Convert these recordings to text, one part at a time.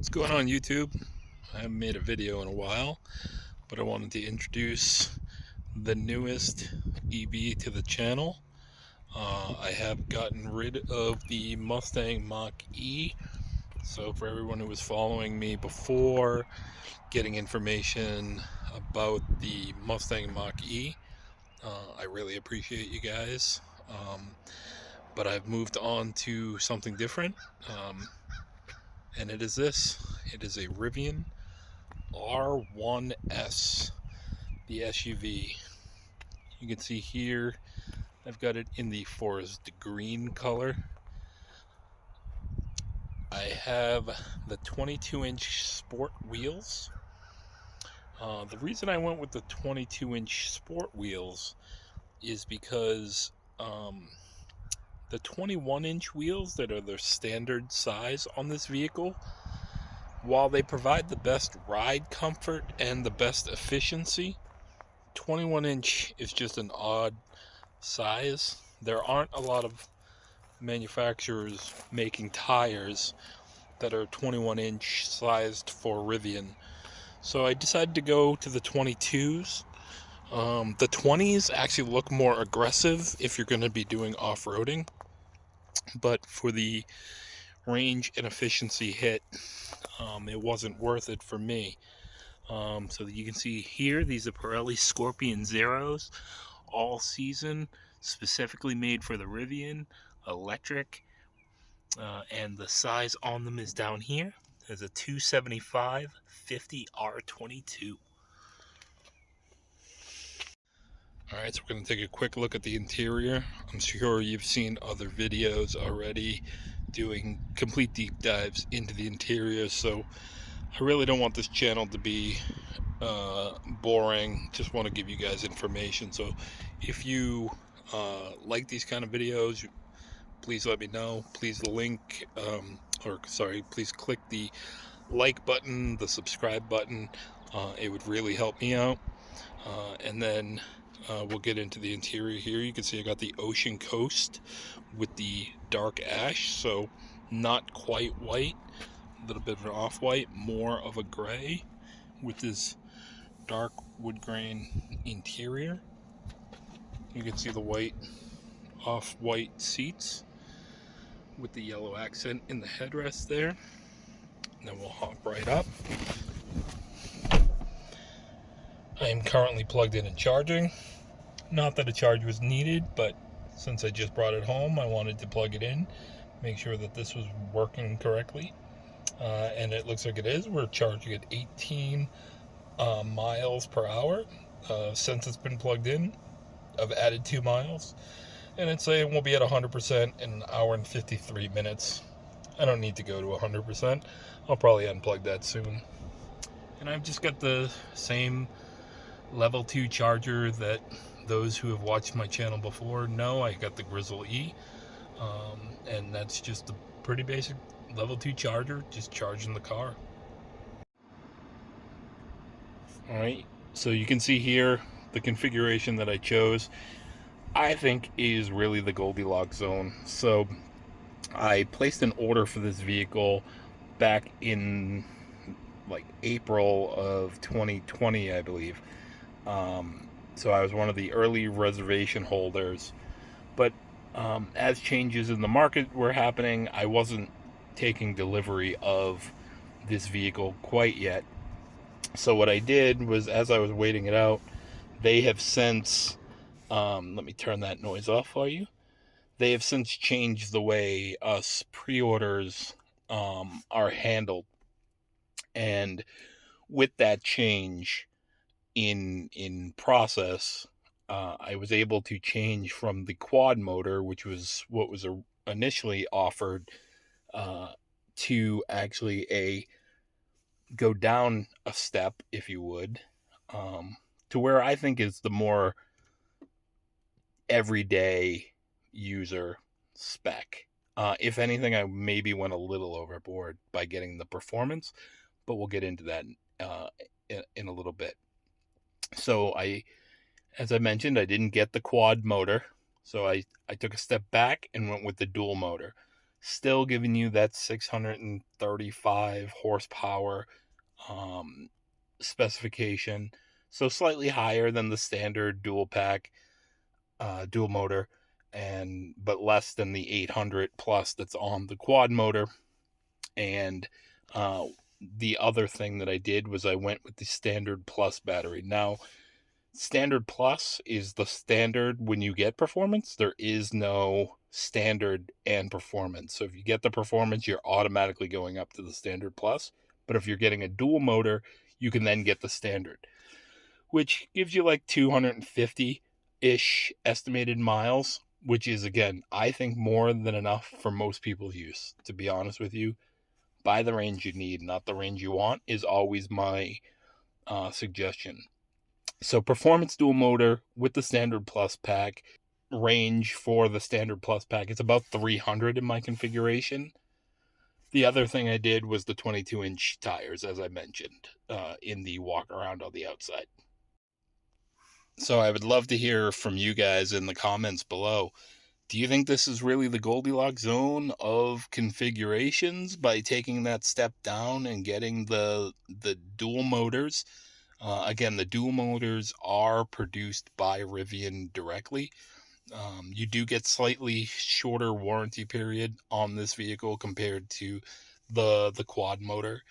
What's going on YouTube? I haven't made a video in a while, but I wanted to introduce the newest EV to the channel. I have gotten rid of the Mustang Mach-E, so for everyone who was following me before, getting information about the Mustang Mach-E, I really appreciate you guys. But I've moved on to something different, and it is this. It is a Rivian R1S, the SUV. You can see here I've got it in the forest green color. I have the 22-inch sport wheels. The reason I went with the 22-inch sport wheels is because the 21-inch wheels that are the standard size on this vehicle, while they provide the best ride comfort and the best efficiency, 21-inch is just an odd size. There aren't a lot of manufacturers making tires that are 21-inch sized for Rivian. So I decided to go to the 22s. The 20s actually look more aggressive if you're going to be doing off-roading. But for the range and efficiency hit, it wasn't worth it for me. So you can see here, these are Pirelli Scorpion Zeros, all season, specifically made for the Rivian, electric, and the size on them is down here. There's a 275 50 R22. Alright, so we're going to take a quick look at the interior. I'm sure you've seen other videos already doing complete deep dives into the interior, so I really don't want this channel to be boring. Just want to give you guys information. So if you like these kind of videos, please let me know. Please please click the like button, the subscribe button. It would really help me out. And then we'll get into the interior here. You can see I got the Ocean Coast with the dark ash, so not quite white, a little bit of an off-white, more of a gray with this dark wood grain interior. You can see the white, off-white seats with the yellow accent in the headrest there. And then we'll hop right up. I am currently plugged in and charging. Not that a charge was needed, but since I just brought it home, I wanted to plug it in, make sure that this was working correctly. And it looks like it is. We're charging at 18 miles per hour. Since it's been plugged in, I've added 2 miles, and it's saying we'll be at 100% in an hour and 53 minutes. I don't need to go to 100%. I'll probably unplug that soon. And I've just got the same level 2 charger that those who have watched my channel before know. I got the Grizzle E, and that's just a pretty basic level 2 charger, just charging the car. Alright, so you can see here the configuration that I chose, I think, is really the Goldilocks zone. So I placed an order for this vehicle back in like April of 2020, I believe. So I was one of the early reservation holders, but as changes in the market were happening, I wasn't taking delivery of this vehicle quite yet. So what I did was, as I was waiting it out, they have since, let me turn that noise off for you. They have since changed the way us pre-orders are handled. And with that change in process, I was able to change from the quad motor, which was what was initially offered, to actually go down a step, if you would, to where I think is the more everyday user spec. If anything, I maybe went a little overboard by getting the performance, but we'll get into that in a little bit. So as I mentioned, I didn't get the quad motor, so I took a step back and went with the dual motor. still giving you that 635 horsepower specification, so slightly higher than the standard dual pack dual motor, and but less than the 800 plus that's on the quad motor. And the other thing that I did was I went with the standard plus battery. Now, standard plus is the standard when you get performance. There is no standard and performance. So if you get the performance, you're automatically going up to the standard plus. But if you're getting a dual motor, you can then get the standard, which gives you like 250-ish estimated miles, which is, again, I think more than enough for most people's use. To be honest with you, buy the range you need, not the range you want, is always my suggestion. So performance dual motor with the standard plus pack, range for the standard plus pack, it's about 300 in my configuration. The other thing I did was the 22-inch tires, as I mentioned, in the Walkaround on the outside. So I would love to hear from you guys in the comments below. Do you think this is really the Goldilocks zone of configurations by taking that step down and getting the dual motors? Again, the dual motors are produced by Rivian directly. You do get slightly shorter warranty period on this vehicle compared to the quad motor,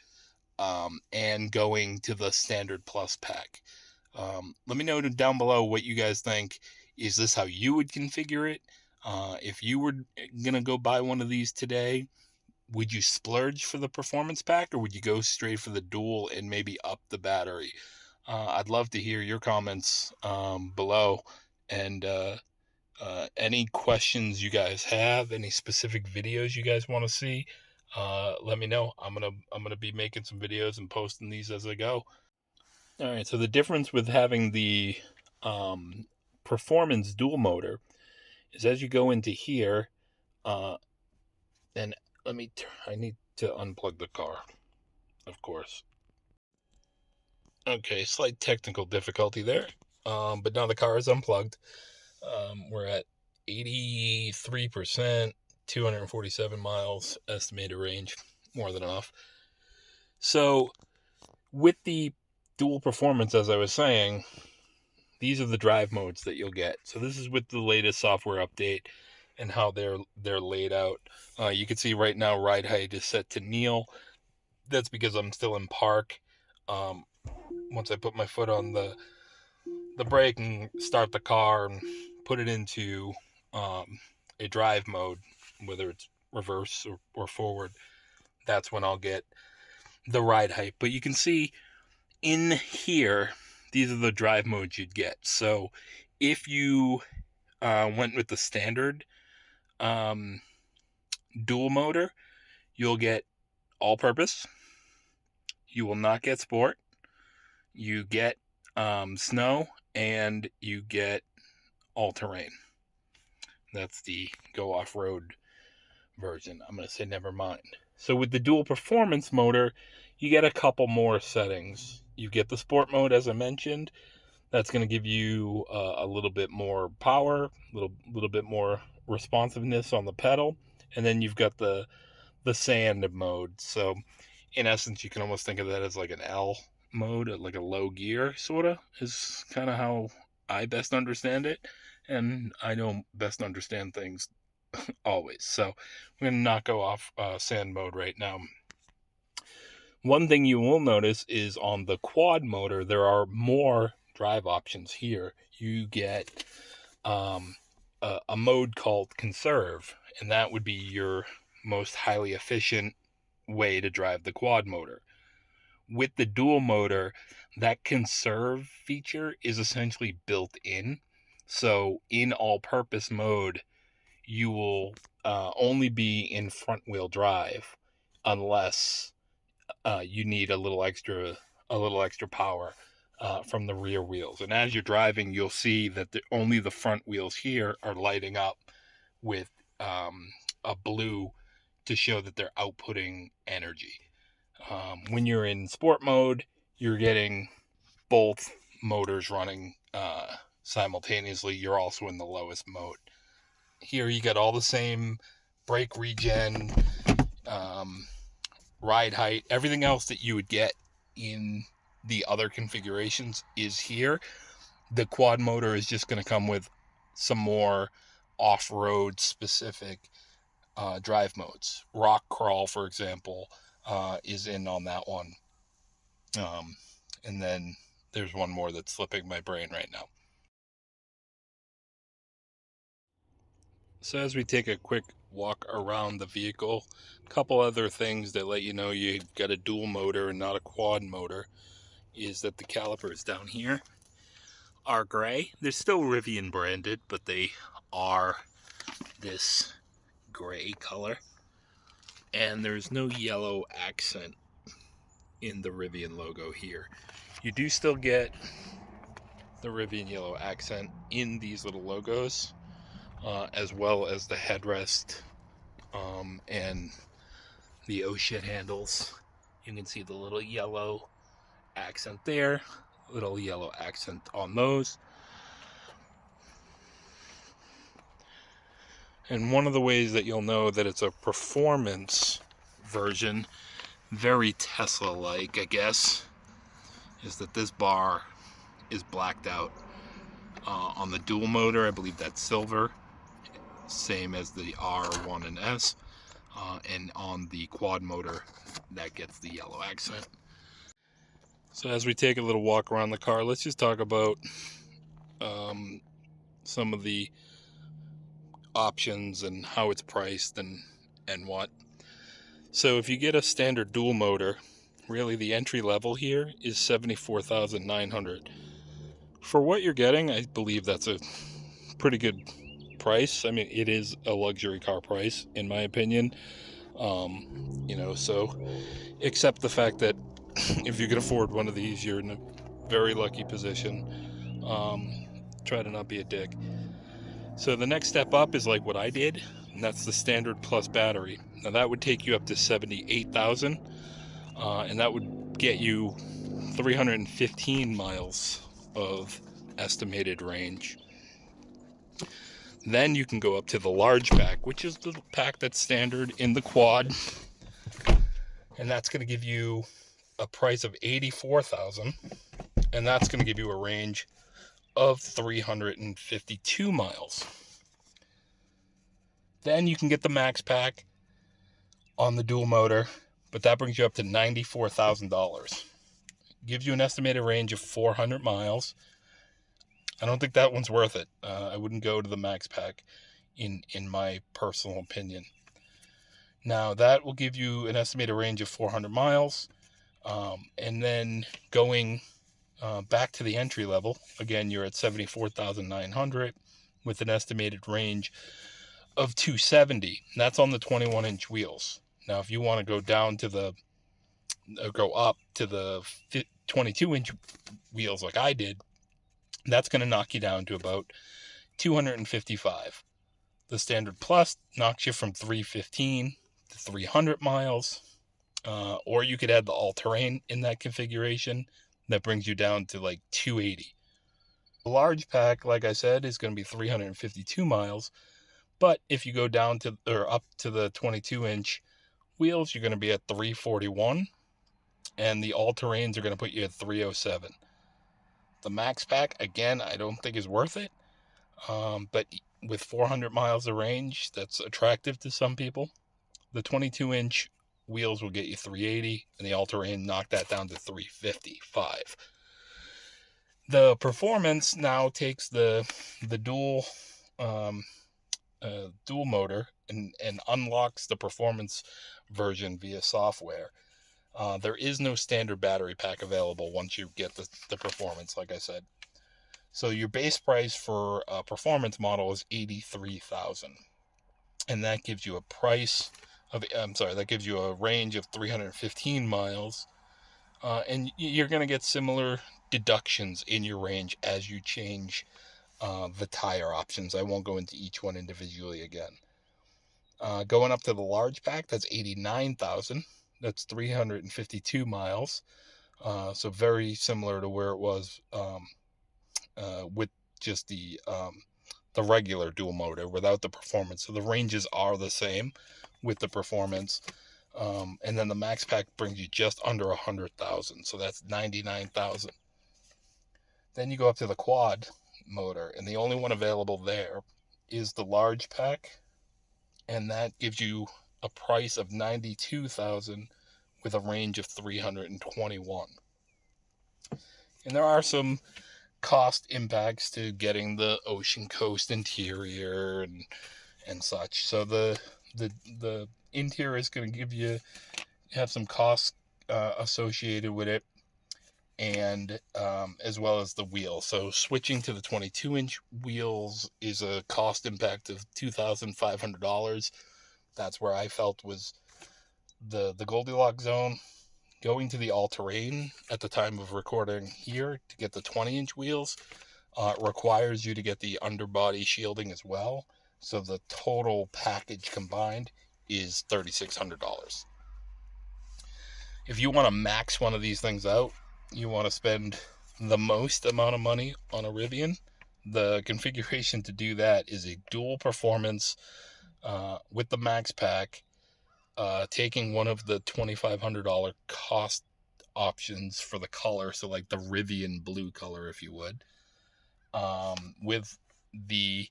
and going to the standard plus pack. Let me know down below what you guys think. Is this how you would configure it? If you were gonna go buy one of these today, would you splurge for the performance pack, or would you go straight for the dual and maybe up the battery? I'd love to hear your comments below, and any questions you guys have, any specific videos you guys want to see, let me know. I'm gonna be making some videos and posting these as I go. All right, so the difference with having the performance dual motor is as you go into here, and I need to unplug the car, of course. Okay, slight technical difficulty there, but now the car is unplugged. We're at 83%, 247 miles estimated range, more than enough. So with the dual performance, as I was saying, these are the drive modes that you'll get. So this is with the latest software update and how they're laid out. You can see right now ride height is set to kneel. That's because I'm still in park. Once I put my foot on the brake and start the car and put it into a drive mode, whether it's reverse or forward, that's when I'll get the ride height. But you can see in here, these are the drive modes you'd get. So if you went with the standard dual motor, you'll get all-purpose. You will not get sport. You get snow, and you get all-terrain. That's the go off-road version. I'm going to say never mind. So with the dual performance motor, you get a couple more settings. You get the sport mode, as I mentioned. That's going to give you a little bit more power, a little bit more responsiveness on the pedal. And then you've got the sand mode. So in essence, you can almost think of that as like an L mode, like a low gear, sort of, is kind of how I best understand it. And I don't best understand things always. So I'm going to not go off sand mode right now. One thing you will notice is on the quad motor, there are more drive options here. You get a mode called conserve, and that would be your most highly efficient way to drive the quad motor. With the dual motor, that conserve feature is essentially built in. So in all-purpose mode, you will only be in front-wheel drive unless you need a little extra power from the rear wheels. And as you're driving, you'll see that only the front wheels here are lighting up with a blue to show that they're outputting energy. When you're in sport mode, you're getting both motors running simultaneously. You're also in the lowest mode. Here you got all the same brake regen, ride height, everything else that you would get in the other configurations is here. The quad motor is just going to come with some more off-road specific drive modes. Rock crawl, for example, is in on that one. And then there's one more that's slipping my brain right now. So as we take a quick walk around the vehicle, a couple other things that let you know you've got a dual motor and not a quad motor is that the calipers down here are gray. They're still Rivian branded, but they are this gray color. And there's no yellow accent in the Rivian logo here. You do still get the Rivian yellow accent in these little logos, as well as the headrest and the oh shit handles. You can see the little yellow accent there, little yellow accent on those. And one of the ways that you'll know that it's a performance version, very Tesla-like, I guess, is that this bar is blacked out. On the dual motor, I believe that's silver, same as the R1S, and on the quad motor, that gets the yellow accent. So as we take a little walk around the car, let's just talk about some of the options and how it's priced and what. So if you get a standard dual motor, really the entry level here is $74,900. For what you're getting, I believe that's a pretty good price. I mean, it is a luxury car price, in my opinion. So accept the fact that if you can afford one of these, you're in a very lucky position. Try to not be a dick. So the next step up is like what I did, and that's the standard plus battery. Now that would take you up to $78,000, and that would get you 315 miles of estimated range. Then you can go up to the large pack, which is the pack that's standard in the quad, and that's going to give you a price of $84,000, and that's going to give you a range of 352 miles. Then you can get the max pack on the dual motor, but that brings you up to $94,000. Gives you an estimated range of 400 miles. I don't think that one's worth it. I wouldn't go to the max pack in my personal opinion. Now that will give you an estimated range of 400 miles. And then going back to the entry level, again, you're at $74,900 with an estimated range of 270. And that's on the 21-inch wheels. Now, if you want to go up to the 22-inch wheels like I did, that's going to knock you down to about 255. The standard plus knocks you from 315 to 300 miles. Or you could add the all-terrain in that configuration. That brings you down to like 280. The large pack, like I said, is going to be 352 miles. But if you go down to or up to the 22-inch wheels, you're going to be at 341. And the all-terrains are going to put you at 307. The max pack, again, I don't think is worth it. But with 400 miles of range, that's attractive to some people. The 22-inch wheels will get you 380, and the all-terrain knock that down to 355. The performance now takes the dual motor and unlocks the performance version via software. There is no standard battery pack available once you get the performance, like I said. So your base price for a performance model is $83,000, and that gives you that gives you a range of 315 miles, and you're going to get similar deductions in your range as you change the tire options. I won't go into each one individually again. Going up to the large pack, that's $89,000. That's 352 miles. So very similar to where it was with just the the regular dual motor without the performance. So the ranges are the same with the performance. And then the max pack brings you just under 100,000. So that's 99,000. Then you go up to the quad motor, and the only one available there is the large pack, and that gives you a price of 92,000 with a range of 321. And there are some cost impacts to getting the Ocean Coast interior and such. So the interior is going to have some costs associated with it, and as well as the wheel. So switching to the 22-inch wheels is a cost impact of $2,500. That's where I felt was the Goldilocks zone. Going to the all-terrain at the time of recording here to get the 20-inch wheels requires you to get the underbody shielding as well. So the total package combined is $3,600. If you want to max one of these things out, you want to spend the most amount of money on a Rivian, the configuration to do that is a dual performance with the max pack, taking one of the $2,500 cost options for the color, so like the Rivian blue color, if you would, with the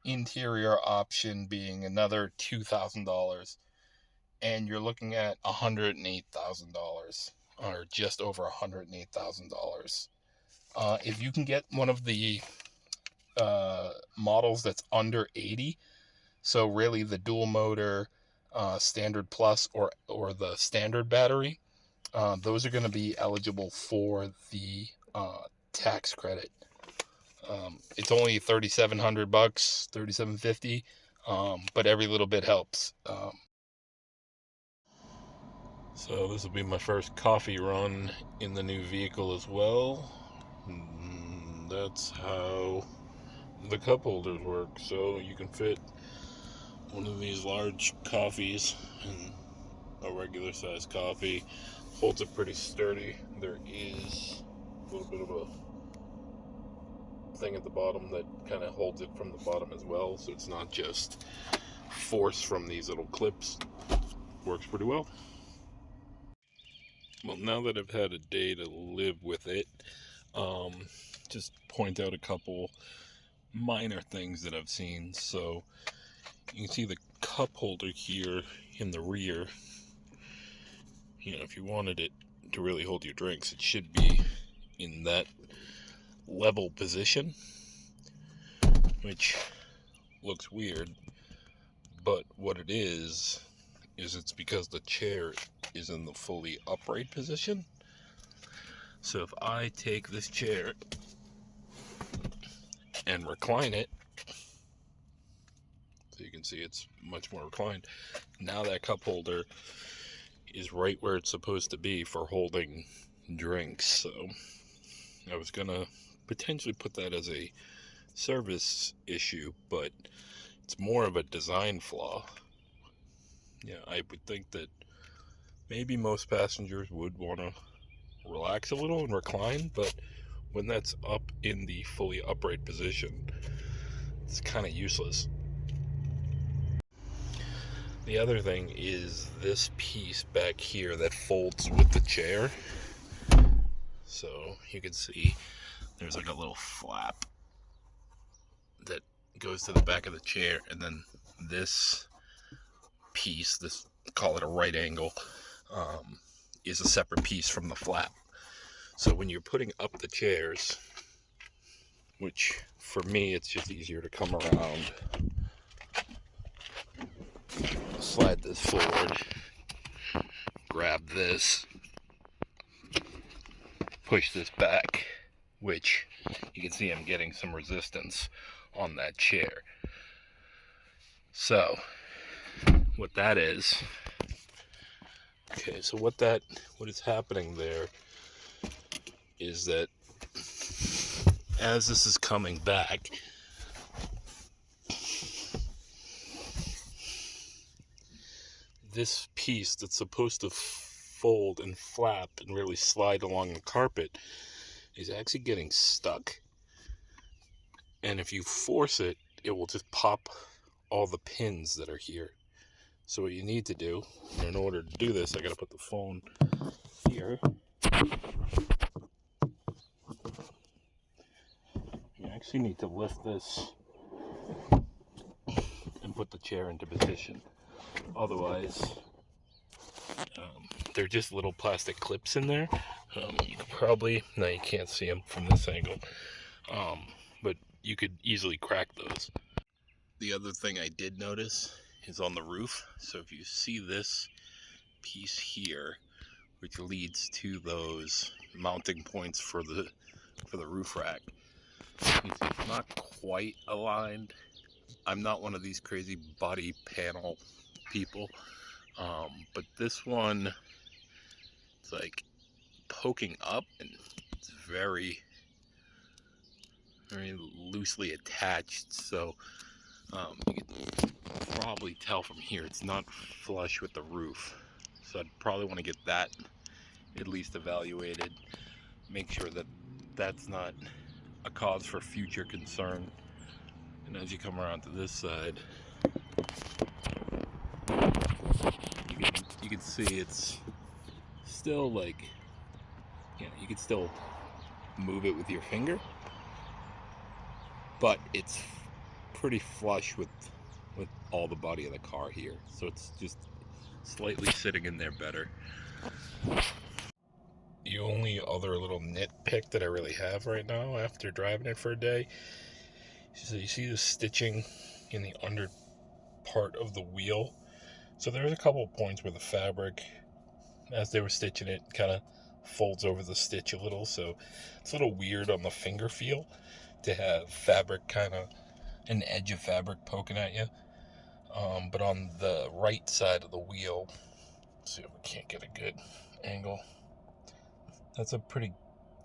interior option being another $2,000, and you're looking at $108,000, or just over $108,000. If you can get one of the models that's under 80, so really the dual motor, standard plus, or the standard battery, those are going to be eligible for the tax credit. It's only $3,700, $3,750, but every little bit helps. So this will be my first coffee run in the new vehicle as well. That's how the cup holders work. So you can fit one of these large coffees in a regular size coffee. Holds it pretty sturdy. There is a little bit of a thing at the bottom that kind of holds it from the bottom as well, so it's not just force from these little clips. Works pretty well. Well, now that I've had a day to live with it, just point out a couple minor things that I've seen. So you can see the cup holder here in the rear. If you wanted it to really hold your drinks, it should be in that level position, which looks weird, but what it is it's because the chair is in the fully upright position. So if I take this chair and recline it, so you can see it's much more reclined, now that cup holder is right where it's supposed to be for holding drinks. So I was gonna potentially put that as a service issue, but it's more of a design flaw. I would think that maybe most passengers would want to relax a little and recline, but when that's up in the fully upright position, it's kind of useless. The other thing is this piece back here that folds with the chair. So you can see there's like a little flap that goes to the back of the chair, and then this piece, this, call it a right angle, is a separate piece from the flap. So when you're putting up the chairs, which for me it's just easier to come around, slide this forward, grab this, push this back, which you can see I'm getting some resistance on that chair. So what that is, okay, so what is happening there is that as this is coming back, this piece that's supposed to fold and flap and really slide along the carpet is actually getting stuck. and if you force it, it will just pop all the pins that are here. So what you need to do, in order to do this, I gotta put the phone here. You actually need to lift this and put the chair into position. Otherwise, they're just little plastic clips in there. You could probably, no, you can't see them from this angle, but you could easily crack those. The other thing I did notice is on the roof. So if you see this piece here, which leads to those mounting points for the roof rack, it's not quite aligned. I'm not one of these crazy body panel people, but this one, it's like poking up, and it's very loosely attached. So you can probably tell from here it's not flush with the roof. So I'd probably want to get that at least evaluated, make sure that that's not a cause for future concern. And as you come around to this side, you can see it's still like, you can still move it with your finger, but it's pretty flush with all the body of the car here. So it's just slightly sitting in there better. The only other little nitpick that I really have right now after driving it for a day, so you see the stitching in the under part of the wheel. So there's a couple of points where the fabric, as they were stitching it, kind of folds over the stitch a little. So it's a little weird on the finger feel to have fabric, kind of an edge of fabric poking at you. But on the right side of the wheel, let's see if we can't get a good angle. That's a pretty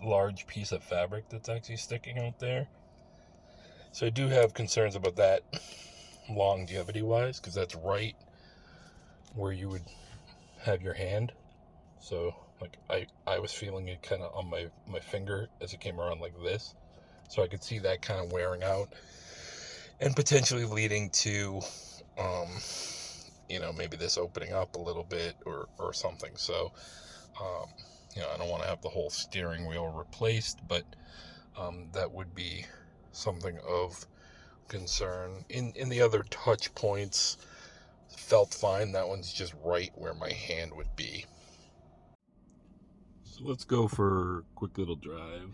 large piece of fabric that's actually sticking out there. So I do have concerns about that longevity wise, because that's right where you would have your hand. So like I was feeling it kind of on my finger as it came around like this. So I could see that kind of wearing out and potentially leading to maybe this opening up a little bit or something. So I don't want to have the whole steering wheel replaced, but that would be something of concern. In the other touch points, felt fine. That one's just right where my hand would be. So let's go for a quick little drive.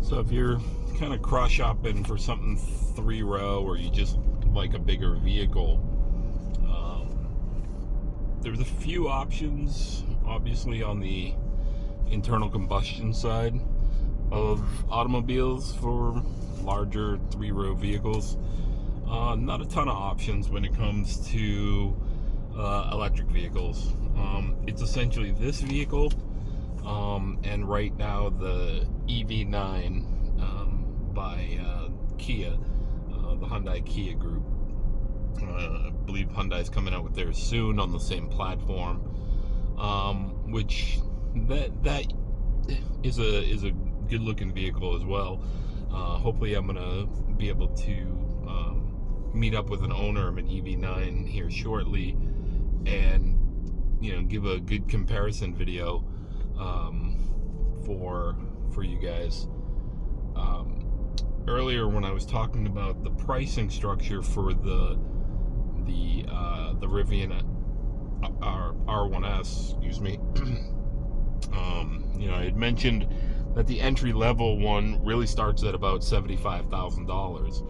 So if you're kind of cross shopping for something 3-row, or you just like a bigger vehicle, there's a few options, obviously, on the internal combustion side of automobiles for larger 3-row vehicles. Not a ton of options when it comes to electric vehicles. It's essentially this vehicle, and right now the EV9 by Kia, the Hyundai Kia group. I believe Hyundai's coming out with theirs soon on the same platform, which that is a good looking vehicle as well. Hopefully I'm gonna be able to meet up with an owner of an EV9 here shortly, and give a good comparison video for you guys. Earlier when I was talking about the pricing structure for the Rivian R1S, excuse me, I had mentioned that the entry level one really starts at about $75,000,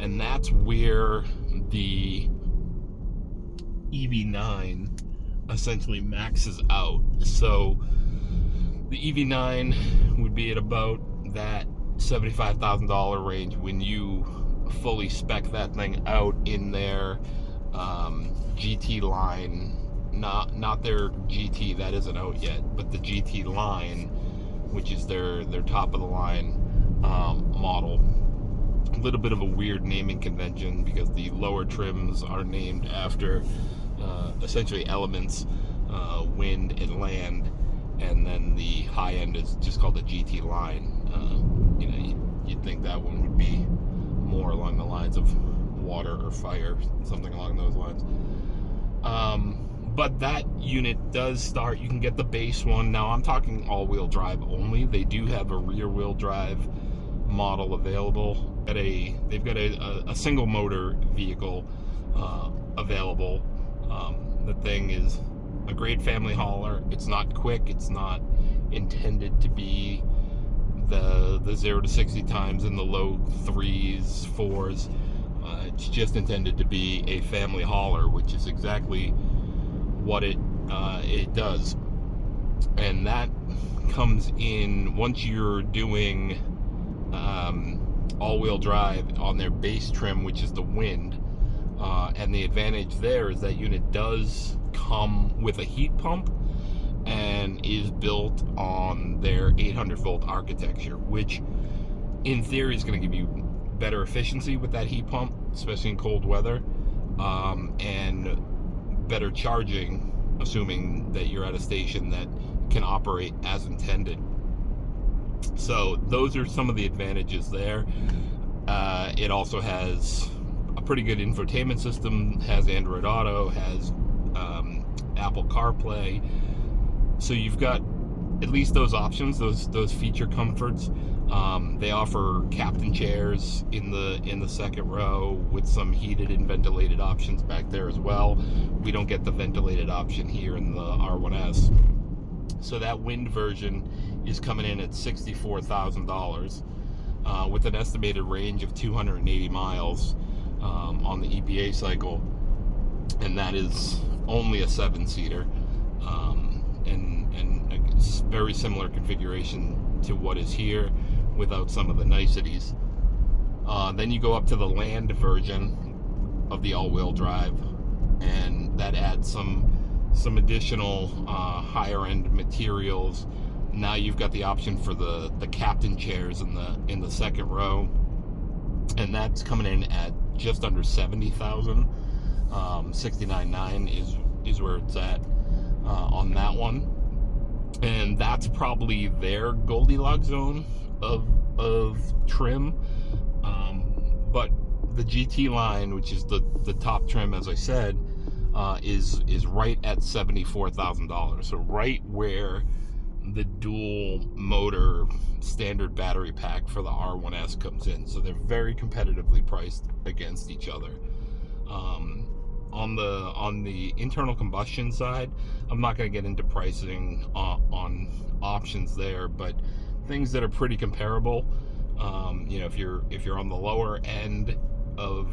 and that's where the EV9 essentially maxes out. So the EV9 would be at about that $75,000 range when you fully spec that thing out in their GT line, not their GT, that isn't out yet, but the GT line, which is their top of the line model. A little bit of a weird naming convention because the lower trims are named after essentially elements, wind and land, and then the high end is just called the GT line. You'd think that one would be more along the lines of water or fire, something along those lines. But that unit does start, you can get the base one. Now I'm talking all-wheel drive only. They do have a rear-wheel drive model available. They've got a single motor vehicle available. The thing is a great family hauler. It's not quick. It's not intended to be the 0 to 60 times in the low 3s, 4s. It's just intended to be a family hauler, which is exactly what it does. And that comes in once you're doing all-wheel drive on their base trim, which is the Wind. And the advantage there is that unit does come with a heat pump and is built on their 800-volt architecture, which in theory is going to give you better efficiency with that heat pump, especially in cold weather, and better charging, assuming that you're at a station that can operate as intended. So those are some of the advantages there. It also has a pretty good infotainment system, has Android Auto, has Apple CarPlay. So you've got at least those options, those feature comforts. They offer captain chairs in the second row with some heated and ventilated options back there as well. We don't get the ventilated option here in the R1S. So that Wind version is coming in at $64,000 with an estimated range of 280 miles on the EPA cycle, and that is only a 7-seater, and a very similar configuration to what is here without some of the niceties. Then you go up to the Land version of the all-wheel drive, and that adds some additional higher end materials. Now you've got the option for the captain chairs in the second row, and that's coming in at just under 70,000. 69.9 is where it's at on that one, and that's probably their Goldilocks zone of trim. But the GT line, which is the top trim, as I said, is right at $74,000. So right where the dual motor standard battery pack for the R1S comes in. So they're very competitively priced against each other. On the internal combustion side, I'm not going to get into pricing on options there, but things that are pretty comparable. If you're on the lower end of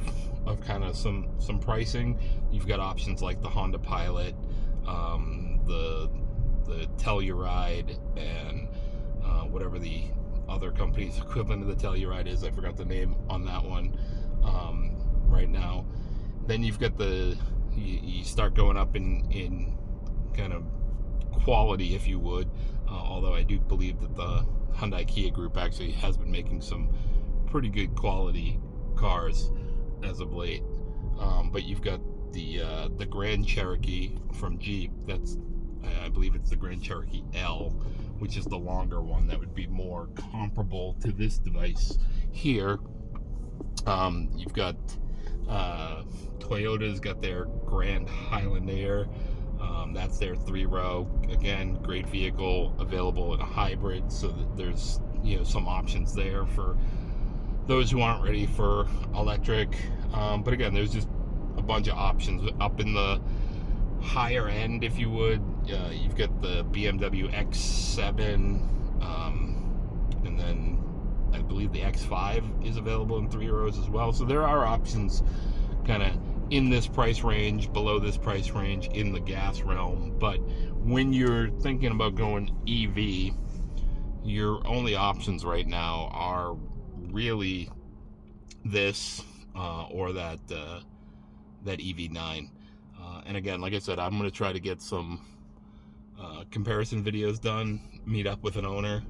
kind of some pricing, you've got options like the Honda Pilot, the Telluride, and whatever the other company's equivalent of the Telluride is. I forgot the name on that one right now. Then you've got you start going up in kind of quality, if you would, although I do believe that the Hyundai Kia group actually has been making some pretty good quality cars as of late. But you've got the Grand Cherokee from Jeep. I believe it's the Grand Cherokee L, which is the longer one that would be more comparable to this device here. You've got Toyota's got their Grand Highlander. That's their 3-row. Again, great vehicle, available in a hybrid, so that there's some options there for those who aren't ready for electric. But again, there's just a bunch of options up in the higher end, if you would. You've got the BMW X7, and then I believe the X5 is available in 3 rows as well. So there are options kind of in this price range, below this price range, in the gas realm. But when you're thinking about going EV, your only options right now are really this or that EV9. And again, like I said, I'm going to try to get some comparison videos done, meet up with an owner,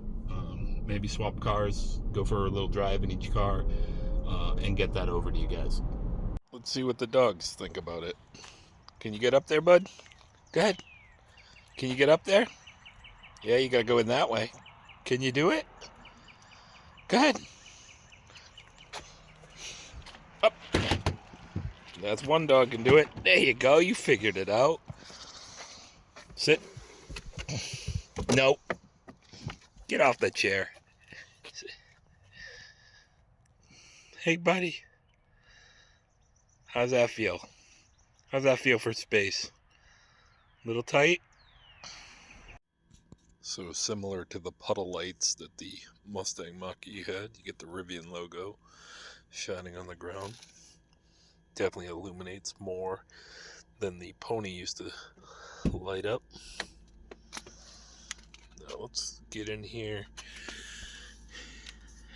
maybe swap cars, go for a little drive in each car, and get that over to you guys. Let's see what the dogs think about it. Can you get up there, bud? Go ahead. Can you get up there? Yeah, you gotta go in that way. Can you do it? Go ahead. Up. That's one dog can do it. There you go. You figured it out. Sit. No. Get off the chair. Hey, buddy. How's that feel? How's that feel for space? Little tight? So similar to the puddle lights that the Mustang Mach-E had, you get the Rivian logo shining on the ground. Definitely illuminates more than the Pony used to light up. Now let's get in here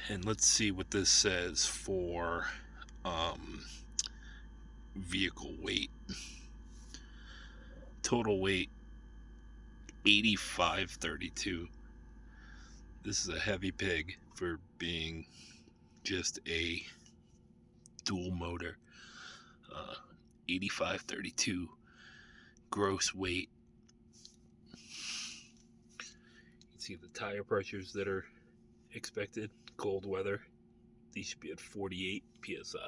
and let's see what this says for vehicle weight. Total weight 8532. This is a heavy pig for being just a dual motor. 8532 gross weight. You can see the tire pressures that are expected. Cold weather, these should be at 48 psi.